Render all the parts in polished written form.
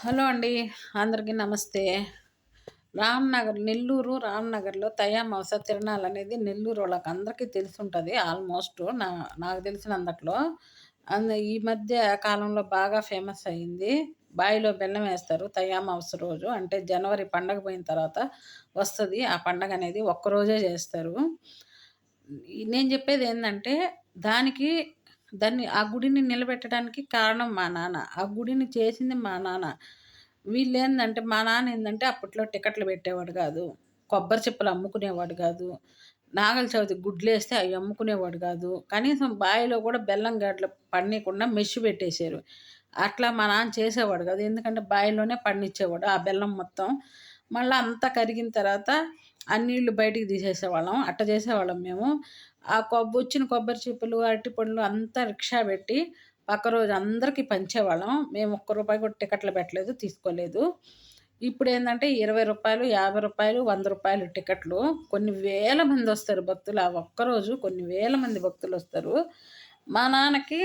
Hello అండి. అందరికీ నమస్తే. నెల్లూరు రామ్‌నగర్‌లో తయామాస తిరణాలనేది నెల్లూరు వాళ్ళకందరికీ తెలిసుంటది ఆల్మోస్ట్. నాకు తెలిసినందట్లో. ఈ మధ్య కాలంలో బాగా ఫేమస్ అయింది. బాయిలో బెల్లం వేస్తారు తయామాస రోజు. అంటే జనవరి పండగ పోయిన తర్వాత వస్తది. ఆ పండగనేది ఒక్కరోజే చేస్తారు. నేను చెప్పేదేందంటే దానికి ఆ గుడిని నిలబెట్టడానికి కారణం మా నాన్న. ఆ గుడిని చేసింది మా నాన్న. మా నాన్న ఏందంటే అప్పట్లో టికెట్లు పెట్టేవాడు గాదు. కొబ్బరి చిప్పలు అమ్ముకునేవాడు గాదు. నాగల చవితికి గుడ్లేస్తే అయి అమ్ముకునేవాడు గాదు. కనీసం బావిలో కూడా బెల్లం గడ్డలు పడనీయకుండా మెష్ పెట్టేశారు. అట్లా మా నాన్న చేసేవాడు కాదు. ఎందుకంటే బావిలోనే పడనిచ్చేవాడు ఆ బెల్లం మొత్తం. మళ్ళా అంతా కరిగిన తర్వాత ఆ నీళ్లు బయటికి తీసేసేవాళ్ళం. అట్ట చేసేవాళ్ళం మేము. వచ్చిన కొబ్బరి చిప్పలు, అరటిపండ్లు అంతా రిక్షా పెట్టి పక్క రోజు అందరికీ పంచేవాళ్ళం. మేము ఒక్క రూపాయి కూడా టికెట్లు పెట్టలేదు, తీసుకోలేదు. ఇప్పుడేందంటే రూ. 20, రూ. 50, రూ. 100 టికెట్లు. కొన్ని వేల మందొస్తారు భక్తులు. ఆ ఒక్కరోజు కొన్ని వేల మంది భక్తులొస్తారు. మా నాన్నకి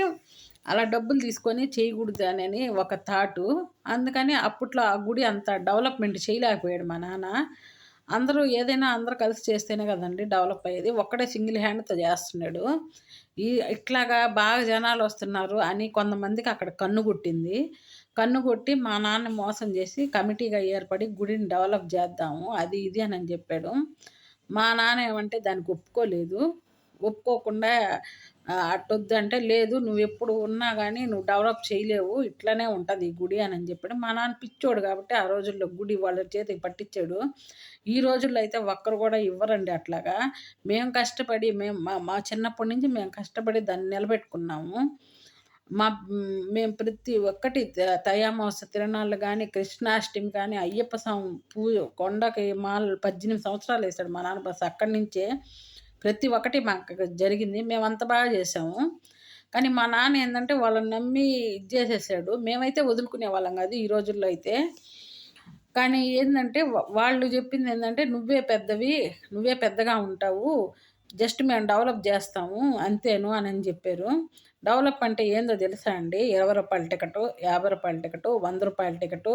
అలా డబ్బులు తీసుకొని చేయకూడదనని ఒక థాటు. అందుకని అప్పట్లో ఆ గుడి అంత డెవలప్‌మెంట్ చేయలేకపోయాడు మా నాన్న. అందరూ కలిసి చేస్తేనే కదండీ డెవలప్ అయ్యేది. ఒక్కడే సింగిల్ హ్యాండ్‌తో చేస్తున్నాడు. ఇట్లాగా బాగా జనాలొస్తున్నారు అని కొంతమందికి అక్కడ కన్నుగుట్టింది. కన్నుగొట్టి మా నాన్నని మోసం చేసి కమిటీగా ఏర్పడి గుడిని డెవలప్ చేద్దాము. అది ఇది అనని చెప్పాడు. మా నాన్న ఏమంటే దానికి ఒప్పుకోలేదు. ఒప్పుకోకుండా అట్టొద్దంటే, లేదు నువ్వెప్పుడు ఉన్నా గానీ నువ్వు డెవలప్ చేయలేవు. ఇట్లనే ఉంటది ఈ గుడి అనని చెప్పాడు. మా నాన్న పిచ్చోడు కాబట్టి ఆ రోజుల్లో గుడి వాళ్ళ చేతికి పట్టిచ్చాడు. ఈ రోజుల్లో అయితే ఒక్కరు కూడా ఇవ్వరండి అట్లాగా. మేము కష్టపడి మా చిన్నప్పటి నుంచి మేము కష్టపడి దాన్ని నిలబెట్టుకున్నాము. మేము ప్రతి ఒక్కటి తైయామాస తిరణాలు గానీ, కృష్ణాష్టమి కానీ, అయ్యప్ప స్వామి కొండకి 18 సంవత్సరాలేసాడు మా నాన్న బస్ అక్కడి నుంచే. ప్రతి ఒక్కటి మాకు జరిగింది. మేమంత బాగా చేసాము. కానీ మా నాన్న ఏందంటే వాళ్ళని నమ్మి ఇది చేసేసాడు. మేమైతే వదులుకునే వాళ్ళం కాదు ఈ రోజుల్లో అయితే. కానీ ఏందంటే వాళ్ళు చెప్పిందేందంటే, "నువ్వే పెద్దవి, నువ్వే పెద్దగా ఉంటావు. జస్ట్ మేము డెవలప్ చేస్తాము అంతేను" అనని చెప్పారు. డెవలప్ అంటే ఏందో తెలుసా అండి? రూ. 20 టికెటు, రూ. 50 టికెటు, రూ. 100 టికెటు,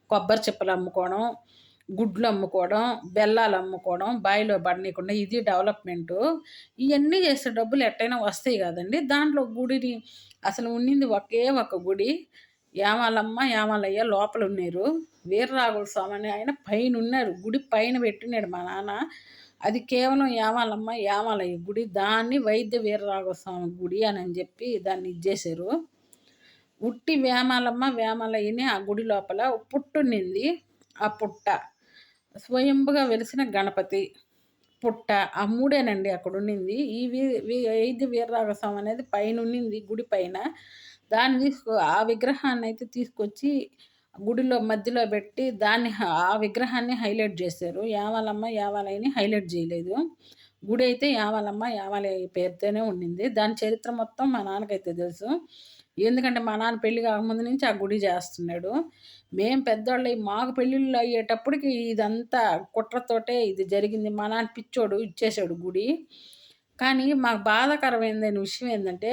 కొబ్బరి చిప్పలు అమ్ముకోవడం, గుడ్లు అమ్ముకోవడం, బెల్లాలు అమ్ముకోవడం, బావిలో పడనీయకుండా ఇది డెవలప్‌మెంటు. ఇయన్నీ చేస్తే డబ్బులు ఎట్టైనా వస్తాయి కదండీ! దాంట్లో గుడిని అసలు ఉన్నింది ఒకే ఒక గుడి. యామాలమ్మ, యామాలయ్య లోపలున్నారు. వీరరాఘవ స్వామి అనే ఆయన పైనున్నారు. గుడి పైన పెట్టినాడు మా నాన్న. అది కేవలం యామాలమ్మ, యామాలయ్య గుడి. దాన్ని వైద్య వీరరాఘవ స్వామి గుడి అనని చెప్పి దాన్ని ఇది చేశారు. ఉట్టి వేమాలమ్మ, వేమాలయ్యని ఆ గుడి లోపల పుట్టుండింది. ఆ పుట్ట స్వయంభుగా వెలిసిన గణపతి పుట్ట ఆ మూడేనండి అక్కడ ఉండింది. ఈ వైద్య వీరరాఘవ స్వామి అనేది పైన ఉన్నింది గుడి పైన. దాన్ని ఆ విగ్రహాన్ని అయితే తీసుకొచ్చి గుడిలో మధ్యలో పెట్టి ఆ విగ్రహాన్ని హైలైట్ చేశారు. యావాలమ్మ, యావాలయ్యని హైలైట్ చేయలేదు. గుడి అయితే యావాలమ్మ, యావాలయ్య పేరుతోనే ఉండింది. దాని చరిత్ర మొత్తం మా నాన్నకైతే తెలుసు. ఎందుకంటే మా నాన్న పెళ్లి కాకముందు నుంచి ఆ గుడి చేస్తున్నాడు. మేము పెద్దోళ్ళయి మాకు పెళ్ళిళ్ళు అయ్యేటప్పటికి ఇదంతా కుట్రతోటే ఇది జరిగింది. మా నాన్న పిచ్చోడు ఇచ్చేసాడు గుడి. కానీ మాకు బాధాకరమైన విషయం ఏందంటే,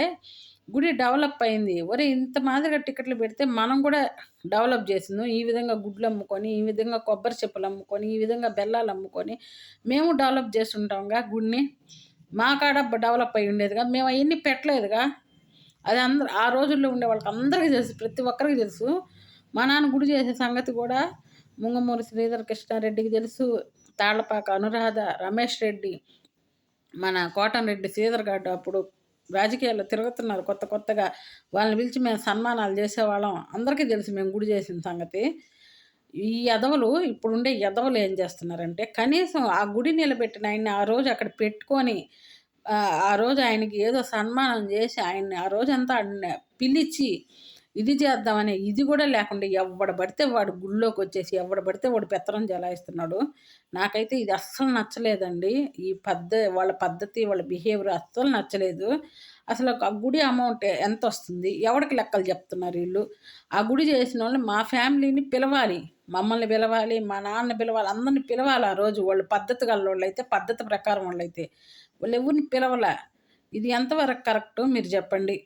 గుడి డెవలప్ అయింది. ఒరేయ్! ఇంత మాదిరిగా టికెట్లు పెడితే మనం కూడా డెవలప్ చేసిందాం. ఈ విధంగా గుడ్లు అమ్ముకొని, ఈ విధంగా కొబ్బరి చెప్పులు అమ్ముకొని, ఈ విధంగా బెల్లాలు అమ్ముకొని మేము డెవలప్ చేసుంటాంగా గుడిని. మా కాడ డెవలప్ అయ్యి ఉండేదిగా. మేము అయన్నీ పెట్టలేదుగా. అది ఆ రోజుల్లో ఉండే వాళ్ళకందరికీ తెలుసు. ప్రతి ఒక్కరికి తెలుసు. మా నాన్న గుడి చేసే సంగతి కూడా ముంగమూరి శ్రీధర్ కృష్ణారెడ్డికి తెలుసు. తాళ్లపాక అనురాధ, రమేష్ రెడ్డి, మన కోటంరెడ్డి శ్రీధర్ గారు అప్పుడు రాజకీయాల్లో తిరుగుతున్నారు కొత్తగా. వాళ్ళని పిలిచి మేము సన్మానాలు చేసేవాళ్ళం. అందరికీ తెలుసు మేము గుడి చేసిన సంగతి. ఈ ఎదవలు ఇప్పుడుండే ఎదవలు ఏం చేస్తున్నారంటే, కనీసం ఆ గుడి నిలబెట్టిన ఆయన్ని ఆ రోజు అక్కడ పెట్టుకొని ఆ రోజు ఆయనకి ఏదో సన్మానం చేసి ఆయన్ని ఆ రోజంతా పిలిచి ఇది చేద్దామని ఇది కూడా లేకుండా ఎవడు పడితే వాడు గుళ్ళోకి వచ్చేసి ఎవడు పడితే వాడు పెత్తనం జలాయిస్తున్నాడు. నాకైతే ఇది అస్సలు నచ్చలేదండి. వాళ్ళ పద్ధతి, వాళ్ళ బిహేవియర్ అస్సలు నచ్చలేదు. అసలు ఆ గుడి అమౌంట్ ఎంత వస్తుంది? ఎవడికి లెక్కలు చెప్తున్నారు వీళ్ళు? ఆ గుడి చేసిన వాళ్ళు మా ఫ్యామిలీని పిలవాలి. మమ్మల్ని పిలవాలి, మా నాన్నని పిలవాలి, అందరిని పిలవాలి ఆ రోజు. వాళ్ళు పద్ధతి గల్లోళ్ళైతే, పద్ధతి ప్రకారం వాళ్ళైతే. వాళ్ళు ఎవరిని పిలవలా. ఇది ఎంతవరకు కరెక్టో మీరు చెప్పండి.